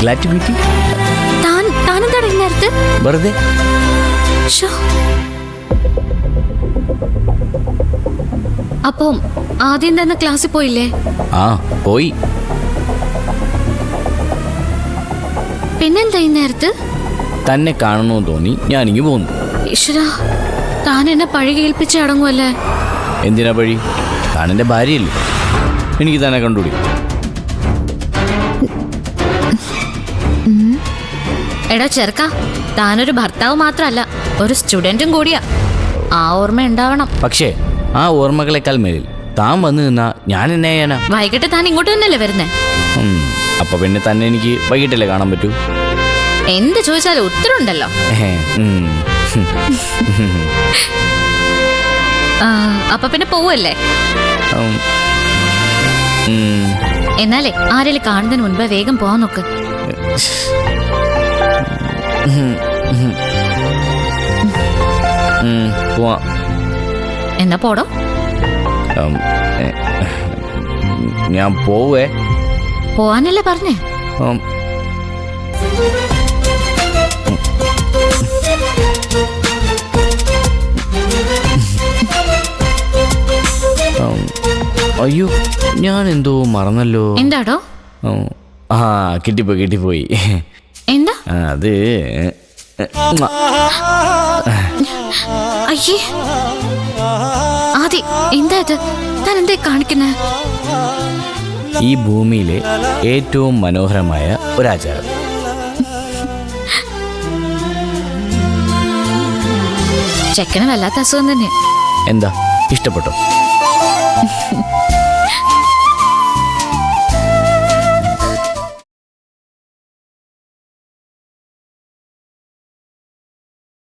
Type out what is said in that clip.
Physical activity. താനെന്താണ് ഇന്നേരത്ത് വെറുതെ. അപ്പം ആദ്യം തന്നെ ക്ലാസ്സിൽ പോയില്ലേ? ആ പോയി. പിന്നെന്താ ഇന്നേരത്ത്? തന്നെ കാണണമെന്ന് തോന്നി ഞാനിങ്ങ് പോന്നു. ഈശ്വരാ, താൻ എന്നെ പഴി കേൾപ്പിച്ച് അടങ്ങുമല്ലേ? എന്തിനാ പഴി? താനെന്റെ ഭാര്യയല്ലേ, എനിക്ക് തന്നെ കണ്ടുപിടി. എടാ ചെറുക്ക, താനൊരു ഭർത്താവ് മാത്രല്ല, ഒരു സ്റ്റുഡന്റും കൂടിയാ. ആ ഓർമ്മ ഉണ്ടാവണം. പക്ഷേ ആ ഓർമ്മകളെക്കാൾ മേലിൽ താൻ വന്നു നിന്നാ ഞാൻ എന്നെ ചെയ്യാനാ? വൈകിട്ട് താൻ ഇങ്ങോട്ട് തന്നെയല്ലേ വരുന്നേ? അപ്പൊ പിന്നെ തന്നെ എനിക്ക് വൈകിട്ടല്ലേ കാണാൻ പറ്റൂ? എന്ത് ചോദിച്ചാലും ഉത്തരവുണ്ടല്ലോ. അപ്പൊ പിന്നെ പോവല്ലേ? എന്നാലേ ആരെങ്കിലും കാണുന്നതിന് മുൻപ് വേഗം പോവാൻ നോക്ക്. പോവാം. എന്നാ പോടോ. ഞാൻ പോവേ. പോവാനല്ലേ പറഞ്ഞേ? അയ്യോ, ഞാൻ എന്തോ മറന്നല്ലോ. എന്താടോ? ആ കിട്ടിപ്പോയി. എന്താ അത്? അയ്യേ ആദി, എന്താ ഇത്? താൻ എന്തേ കാണിക്കുന്നേ? ഈ ഭൂമിയിലെ ഏറ്റവും മനോഹരമായ ഒരാചാരം. ചെക്കന് വല്ലാത്ത അസുഖം തന്നെ. എന്താ, ഇഷ്ടപ്പെട്ടോ?